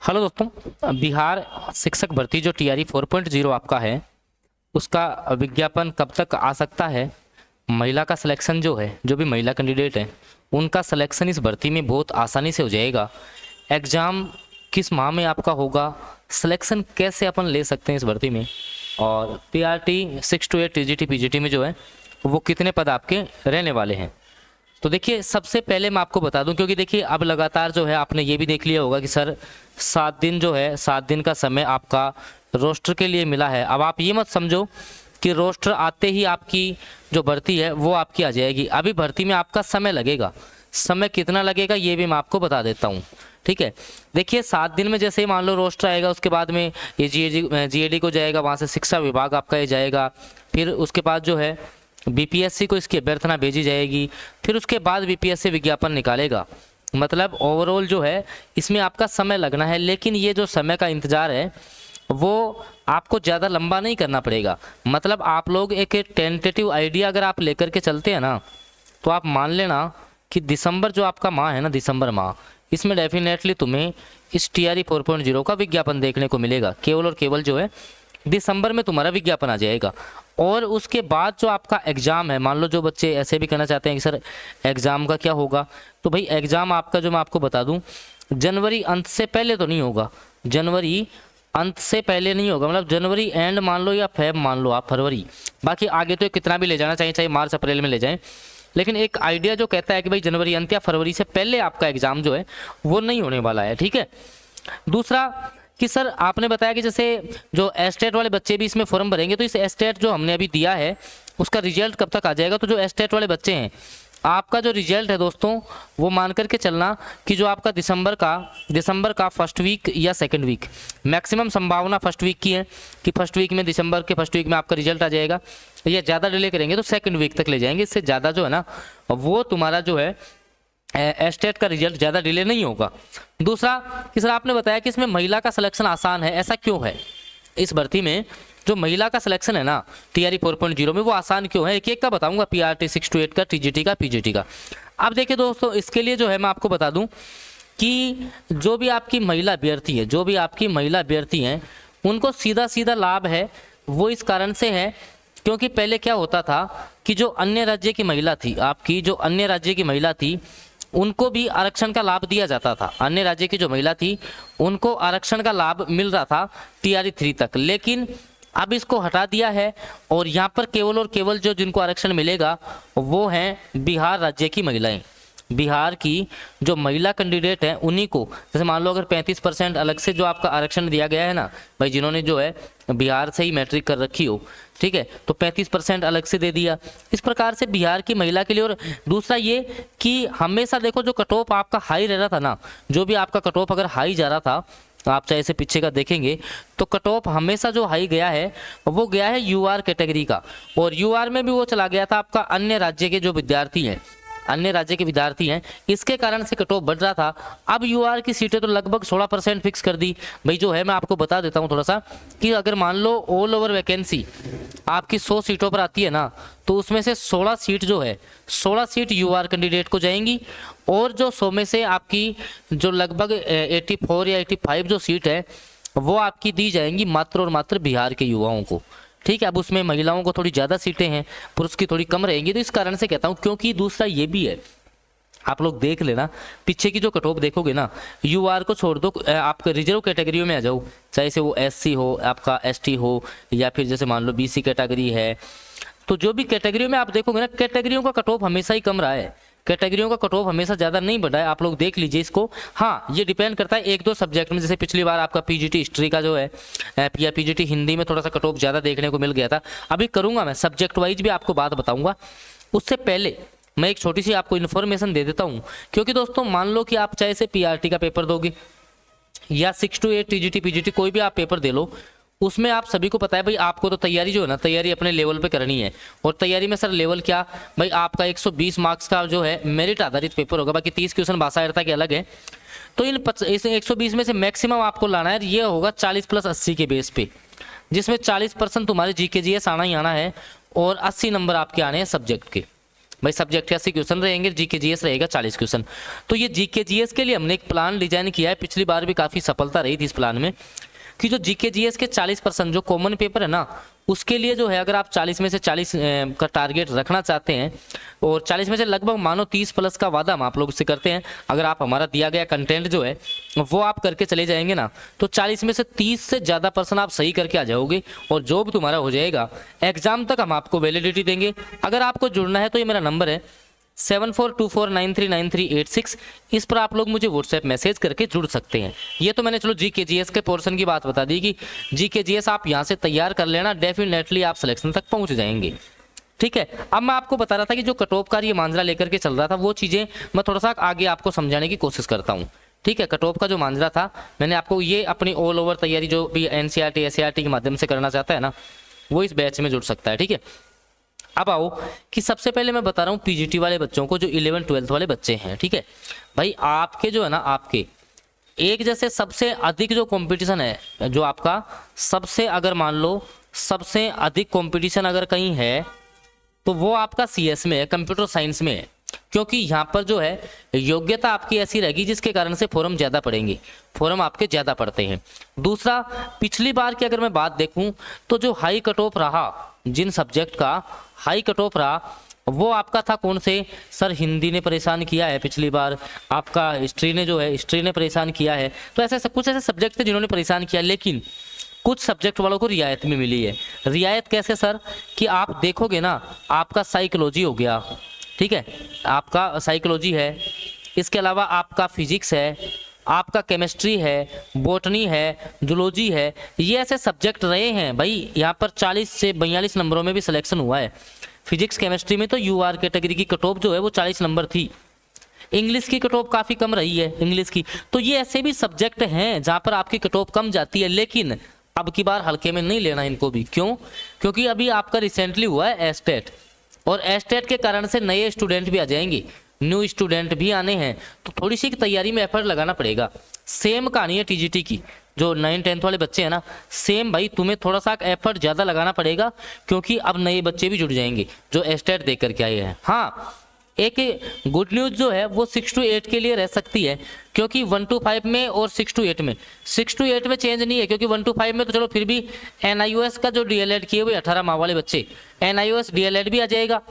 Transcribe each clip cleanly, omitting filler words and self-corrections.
Hello दोस्तों, बिहार शिक्षक भर्ती जो टीआरई 4.0 आपका है उसका विज्ञापन कब तक आ सकता है। महिला का सिलेक्शन जो है, जो भी महिला कैंडिडेट है उनका सिलेक्शन इस भर्ती में बहुत आसानी से हो जाएगा। एग्ज़ाम किस माह में आपका होगा, सिलेक्शन कैसे अपन ले सकते हैं इस भर्ती में, और पीआरटी 6 to 8 टीजीटी पीजीटी में जो है वो कितने पद आपके रहने वाले हैं। तो देखिए, सबसे पहले मैं आपको बता दूं, क्योंकि देखिए अब लगातार जो है आपने ये भी देख लिया होगा कि सर 7 दिन जो है 7 दिन का समय आपका रोस्टर के लिए मिला है। अब आप ये मत समझो कि रोस्टर आते ही आपकी जो भर्ती है वो आपकी आ जाएगी। अभी भर्ती में आपका समय लगेगा। समय कितना लगेगा ये भी मैं आपको बता देता हूँ, ठीक है। देखिए 7 दिन में जैसे ही मान लो रोस्टर आएगा, उसके बाद में ये जीएडी को जाएगा, वहाँ से शिक्षा विभाग आपका ये जाएगा, फिर उसके बाद जो है बीपीएससी को इसकी अभ्यर्थना भेजी जाएगी, फिर उसके बाद बीपीएससी विज्ञापन निकालेगा। मतलब ओवरऑल जो है इसमें आपका समय लगना है, लेकिन ये जो समय का इंतज़ार है वो आपको ज़्यादा लंबा नहीं करना पड़ेगा। मतलब आप लोग एक टेंटेटिव आइडिया अगर आप लेकर के चलते हैं ना, तो आप मान लेना कि दिसंबर जो आपका माह है ना, दिसंबर माह, इसमें डेफिनेटली तुम्हें इस टीआरई 4.0 का विज्ञापन देखने को मिलेगा। केवल और केवल जो है दिसंबर में तुम्हारा विज्ञापन आ जाएगा। और उसके बाद जो आपका एग्ज़ाम है, मान लो जो बच्चे ऐसे भी कहना चाहते हैं कि सर एग्ज़ाम का क्या होगा, तो भाई एग्ज़ाम आपका जो मैं आपको बता दूं, जनवरी अंत से पहले तो नहीं होगा। जनवरी अंत से पहले नहीं होगा, मतलब जनवरी एंड मान लो या फेब मान लो आप, फरवरी, बाकी आगे तो कितना भी ले जाना चाहिए, चाहे मार्च अप्रैल में ले जाएं, लेकिन एक आइडिया जो कहता है कि भाई जनवरी अंत या फरवरी से पहले आपका एग्ज़ाम जो है वो नहीं होने वाला है, ठीक है। दूसरा कि सर आपने बताया कि जैसे जो एस्टेट वाले बच्चे भी इसमें फॉर्म भरेंगे, तो इस एस्टेट जो हमने अभी दिया है उसका रिजल्ट कब तक आ जाएगा। तो जो एस्टेट वाले बच्चे हैं, आपका जो रिजल्ट है दोस्तों वो मान करके चलना कि जो आपका दिसंबर का फर्स्ट वीक या सेकंड वीक, मैक्सिमम संभावना फर्स्ट वीक की है कि फर्स्ट वीक में, दिसंबर के फर्स्ट वीक में आपका रिजल्ट आ जाएगा। या ज़्यादा डिले करेंगे तो सेकंड वीक तक ले जाएंगे, इससे ज़्यादा जो है ना वो तुम्हारा जो है एस्टेट का रिजल्ट ज़्यादा डिले नहीं होगा। दूसरा कि सर आपने बताया कि इसमें महिला का सिलेक्शन आसान है, ऐसा क्यों है। इस भर्ती में जो महिला का सिलेक्शन है ना टीआरई 4.0 में, वो आसान क्यों है, एक एक का बताऊंगा, पीआरटी 6 to 8 का, टीजीटी का, पीजीटी का। अब देखिए दोस्तों, इसके लिए जो है मैं आपको बता दूं कि जो भी आपकी महिला अभ्यर्थी हैं उनको सीधा सीधा लाभ है। वो इस कारण से है क्योंकि पहले क्या होता था कि जो अन्य राज्य की महिला थी, आपकी जो अन्य राज्य की महिला थी, उनको भी आरक्षण का लाभ दिया जाता था। अन्य राज्य की जो महिला थी उनको आरक्षण का लाभ मिल रहा था टीआरई 3 तक, लेकिन अब इसको हटा दिया है और यहाँ पर केवल और केवल जो जिनको आरक्षण मिलेगा वो हैं बिहार राज्य की महिलाएं। बिहार की जो महिला कैंडिडेट हैं उन्हीं को, जैसे मान लो अगर 35% अलग से जो आपका आरक्षण दिया गया है ना भाई, जिन्होंने जो है बिहार से ही मैट्रिक कर रखी हो, ठीक है, तो 35% अलग से दे दिया। इस प्रकार से बिहार की महिला के लिए। और दूसरा ये कि हमेशा देखो जो कट ऑफ आपका हाई रह रहा था ना, जो भी आपका कट ऑफ अगर हाई जा रहा था, तो आप चाहे से पीछे का देखेंगे तो कट ऑफ हमेशा जो हाई गया है वो गया है यूआर कैटेगरी का, और यूआर में भी वो चला गया था आपका अन्य राज्य के जो विद्यार्थी हैं, इसके कारण से कट ऑफ बढ़ रहा था। अब यूआर की सीटें तो लगभग 16% फिक्स कर दी भाई। जो है मैं आपको बता देता हूँ थोड़ा सा कि अगर मान लो ऑल ओवर वैकेंसी आपकी 100 सीटों पर आती है ना, तो उसमें से 16 सीट जो है 16 सीट यूआर कैंडिडेट को जाएंगी, और जो 100 में से आपकी जो लगभग 84 या 85 जो सीट है वो आपकी दी जाएंगी मात्र और मात्र बिहार के युवाओं को, ठीक है। अब उसमें महिलाओं को थोड़ी ज़्यादा सीटें हैं, पुरुष की थोड़ी कम रहेंगी, तो इस कारण से कहता हूँ। क्योंकि दूसरा ये भी है, आप लोग देख लेना पीछे की जो कट ऑफ देखोगे ना, यूआर को छोड़ दो, आप रिजर्व कैटेगरियों में आ जाओ, चाहे से वो एससी हो, आपका एसटी हो, या फिर जैसे मान लो बीसी कैटेगरी है, तो जो भी कैटेगरियों में आप देखोगे ना, कैटेगरियों का कट ऑफ हमेशा ही कम रहा है, कैटेगरियों का कट ऑफ हमेशा ज़्यादा नहीं बढ़ा है। आप लोग देख लीजिए इसको। हाँ, ये डिपेंड करता है एक दो सब्जेक्ट में, जैसे पिछली बार आपका पीजीटी हिस्ट्री का जो है या पीजीटी हिंदी में थोड़ा सा कट ऑफ ज़्यादा देखने को मिल गया था। अभी करूँगा मैं सब्जेक्ट वाइज भी आपको बात बताऊँगा। उससे पहले मैं एक छोटी सी आपको इन्फॉर्मेशन दे देता हूँ, क्योंकि दोस्तों मान लो कि आप चाहे से पीआरटी का पेपर दोगे या 6 to 8 टीजीटी पीजीटी कोई भी आप पेपर दे लो, उसमें आप सभी को पता है भाई आपको तो तैयारी जो है ना, तैयारी अपने लेवल पे करनी है। और तैयारी में सर लेवल क्या भाई, आपका 120 मार्क्स का जो है मेरिट आधारित पेपर होगा, बाकी 30 क्वेश्चन भाषा अर्थता के अलग है। तो इन 120 में से मैक्सिमम आपको लाना है, ये होगा 40+80 के बेस पे, जिसमें 40% तुम्हारे जीके जीएस आना ही आना है और 80 नंबर आपके आने हैं सब्जेक्ट के। भाई सब्जेक्ट के 80 क्वेश्चन रहेंगे, जीके जीएस रहेगा 40 क्वेश्चन। तो ये जीके जीएस के लिए हमने एक प्लान डिजाइन किया है, पिछली बार भी काफ़ी सफलता रही थी इस प्लान में, कि जो जीके जीएस के 40% जो कॉमन पेपर है ना, उसके लिए जो है अगर आप 40 में से 40 का टारगेट रखना चाहते हैं और 40 में से लगभग मानो 30 प्लस का वादा हम आप लोग से करते हैं, अगर आप हमारा दिया गया कंटेंट जो है वो आप करके चले जाएंगे ना, तो 40 में से 30 से ज़्यादा % आप सही करके आ जाओगे और जॉब तुम्हारा हो जाएगा। एग्जाम तक हम आपको वैलिडिटी देंगे। अगर आपको जुड़ना है तो ये मेरा नंबर है 7424939386, इस पर आप लोग मुझे व्हाट्सएप मैसेज करके जुड़ सकते हैं। ये तो मैंने चलो जीके जीएस के पोर्शन की बात बता दी कि जीके जीएस आप यहाँ से तैयार कर लेना, डेफिनेटली आप सिलेक्शन तक पहुँच जाएंगे। ठीक है, अब मैं आपको बता रहा था कि जो कट ऑफ का ये मांजरा लेकर के चल रहा था, वो चीज़ें मैं थोड़ा सा आगे आपको समझाने की कोशिश करता हूँ। ठीक है, कट ऑफ का जो मांजरा था, मैंने आपको ये अपनी ऑल ओवर तैयारी जो भी एनसीईआरटी एससीईआरटी के माध्यम से करना चाहता है ना, वो इस बैच में जुड़ सकता है। ठीक है, अब आओ कि सबसे पहले मैं बता रहा हूँ पीजीटी वाले बच्चों को, जो 11-12 वाले बच्चे हैं। ठीक है भाई, आपके जो है ना, आपके एक जैसे सबसे अधिक जो कंपटीशन है, जो आपका सबसे, अगर मान लो सबसे अधिक कंपटीशन अगर कहीं है तो वो आपका सीएस में है, कंप्यूटर साइंस में है, क्योंकि यहाँ पर जो है योग्यता आपकी ऐसी रहेगी जिसके कारण से फॉर्म ज़्यादा पड़ेंगे, फॉर्म आपके ज़्यादा पड़ते हैं। दूसरा, पिछली बार की अगर मैं बात देखूं तो जो हाई कट ऑफ रहा, जिन सब्जेक्ट का हाई कट ऑफ रहा, वो आपका था कौन से? सर हिंदी ने परेशान किया है पिछली बार, आपका हिस्ट्री ने जो है, हिस्ट्री ने परेशान किया है। तो ऐसे कुछ ऐसे सब्जेक्ट थे जिन्होंने परेशान किया, लेकिन कुछ सब्जेक्ट वालों को रियायत में मिली है। रियायत कैसे सर? कि आप देखोगे ना, आपका साइकोलॉजी हो गया, ठीक है, आपका साइकोलॉजी है, इसके अलावा आपका फिजिक्स है, आपका केमिस्ट्री है, बॉटनी है, जूलॉजी है, ये ऐसे सब्जेक्ट रहे हैं भाई। यहाँ पर 40 से 42 नंबरों में भी सिलेक्शन हुआ है। फिजिक्स केमिस्ट्री में तो यूआर कैटेगरी की कट ऑफ जो है वो 40 नंबर थी। इंग्लिश की कट ऑफ काफ़ी कम रही है, इंग्लिश की। तो ये ऐसे भी सब्जेक्ट हैं जहाँ पर आपकी कट ऑफ कम जाती है, लेकिन अब की बार हल्के में नहीं लेना इनको भी। क्यों? क्योंकि अभी आपका रिसेंटली हुआ है एस्टेट, और एस्टेट के कारण से नए स्टूडेंट भी आ जाएंगे, न्यू स्टूडेंट भी आने हैं, तो थोड़ी सी तैयारी में एफर्ट लगाना पड़ेगा। सेम कहानी है टीजीटी की, जो 9-10 वाले बच्चे हैं ना, सेम भाई तुम्हें थोड़ा सा एफर्ट ज़्यादा लगाना पड़ेगा, क्योंकि अब नए बच्चे भी जुड़ जाएंगे जो एस्टेट दे करके आए हैं। हाँ, एक गुड न्यूज़ जो है वो 6 to 8 के लिए रह सकती है, क्योंकि 1 to 5 में और 6 to 8 में, 6 to 8 में चेंज नहीं है, क्योंकि 1 to 5 में तो चलो फिर भी NIOS का जो DLED किए हुए 18 माह वाले बच्चे, NIOS DLED भी आ जाएगा,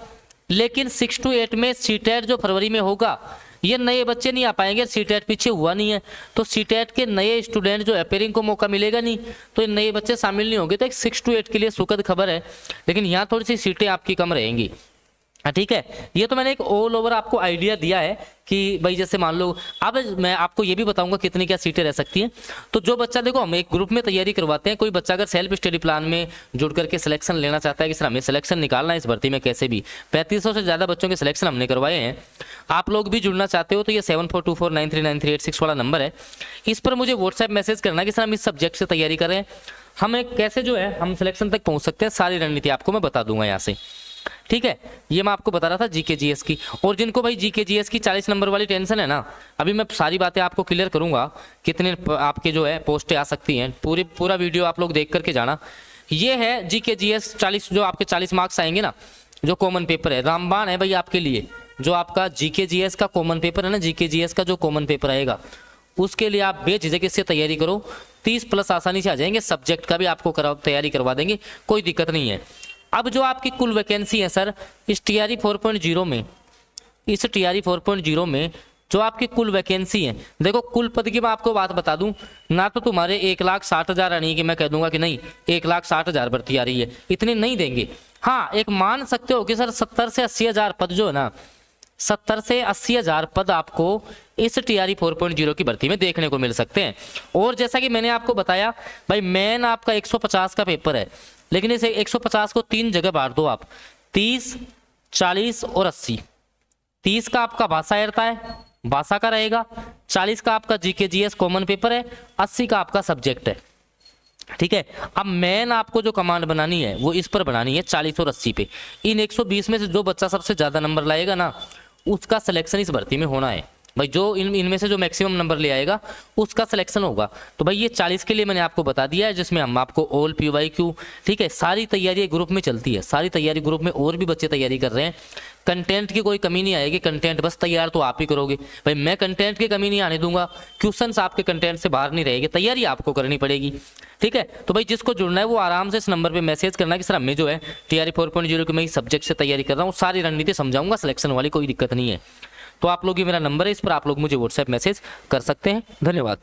लेकिन 6 to 8 में सीटेट जो फरवरी में होगा, ये नए बच्चे नहीं आ पाएंगे। सीटेट पीछे हुआ नहीं है, तो सीटेट के नए स्टूडेंट जो अपेयरिंग को मौका मिलेगा नहीं, तो ये नए बच्चे शामिल नहीं होंगे। तो एक 6 to 8 के लिए सुखद खबर है, लेकिन यहाँ थोड़ी सी सीटें आपकी कम रहेंगी। ठीक है, ये तो मैंने एक ऑल ओवर आपको आइडिया दिया है कि भाई जैसे मान लो, अब मैं आपको ये भी बताऊंगा कितनी क्या सीटें रह सकती हैं। तो जो बच्चा, देखो हम एक ग्रुप में तैयारी करवाते हैं, कोई बच्चा अगर सेल्फ स्टडी प्लान में जुड़ करके सिलेक्शन लेना चाहता है कि सर हमें सिलेक्शन निकालना है इस भर्ती में कैसे भी, 3500 से ज़्यादा बच्चों के सिलेक्शन हमने करवाए हैं, आप लोग भी जुड़ना चाहते हो तो ये 7424939386 वाला नंबर है, इस पर मुझे व्हाट्सएप मैसेज करना कि सर हम इस सब्जेक्ट से तैयारी करें, हमें कैसे जो है हम सिलेक्शन तक पहुँच सकते हैं, सारी रणनीति आपको मैं बता दूंगा यहाँ से। ठीक है, ये मैं आपको बता रहा था जीके जीएस की। और जिनको भाई जीके जीएस की 40 नंबर वाली टेंशन है ना, अभी मैं सारी बातें आपको क्लियर करूंगा, कितने आपके जो है पोस्टें आ सकती हैं, पूरा वीडियो आप लोग देख करके जाना। ये है जीके जीएस 40, जो आपके 40 मार्क्स आएंगे ना, जो कॉमन पेपर है, रामबाण है भाई आपके लिए। जो आपका जीके जीएस का कॉमन पेपर है ना, जीके जीएस का जो कॉमन पेपर आएगा, उसके लिए आप बेझिझक इससे तैयारी करो, 30 प्लस आसानी से आ जाएंगे। सब्जेक्ट का भी आपको तैयारी करवा देंगे, कोई दिक्कत नहीं है। अब जो आपकी कुल वैकेंसी है सर इस TRE 4.0 में, इस TRE 4.0 में जो आपकी कुल वैकेंसी है, देखो कुल पद की मैं आपको बात बता दूं ना, तो तुम्हारे 1,60,000 आनी है कि मैं कह दूंगा कि नहीं 1,60,000 भर्ती आ रही है, इतनी नहीं देंगे। हाँ, एक मान सकते हो कि सर 70 से 80 हज़ार पद जो है ना, 70 से 80 हज़ार पद आपको इस TRE 4.0 की भर्ती में देखने को मिल सकते हैं। और जैसा कि मैंने आपको बताया भाई, मेन आपका 150 का पेपर है, लेकिन इसे 150 को 3 जगह बांट दो आप, 30, 40 और 80। 30 का आपका भाषा एरता है, भाषा का रहेगा, 40 का आपका जीके जीएस कॉमन पेपर है, 80 का आपका सब्जेक्ट है। ठीक है, अब मेन आपको जो कमांड बनानी है वो इस पर बनानी है 40 और 80 पे। इन 120 में से जो बच्चा सबसे ज़्यादा नंबर लाएगा ना, उसका सिलेक्शन इस भर्ती में होना है। भाई जो इनमें से जो मैक्सिमम नंबर ले आएगा उसका सिलेक्शन होगा। तो भाई ये 40 के लिए मैंने आपको बता दिया है, जिसमें हम आपको ऑल PYQ, ठीक है, सारी तैयारी ग्रुप में चलती है, सारी तैयारी ग्रुप में और भी बच्चे तैयारी कर रहे हैं। कंटेंट की कोई कमी नहीं आएगी, कंटेंट बस तैयार तो आप ही करोगे भाई, मैं कंटेंट की कमी नहीं आने दूंगा, क्वेश्चंस आपके कंटेंट से बाहर नहीं रहेंगे, तैयारी आपको करनी पड़ेगी, ठीक है। तो भाई जिसको जुड़ना है वो आराम से इस नंबर पे मैसेज करना कि सर हमें जो है TRE 4.0 की मैं सब्जेक्ट से तैयारी कर रहा हूँ, सारी रणनीति समझाऊंगा, सिलेक्शन वाली कोई दिक्कत नहीं है। तो आप लोग, ये मेरा नंबर है, इस पर आप लोग मुझे व्हाट्सएप मैसेज कर सकते हैं। धन्यवाद।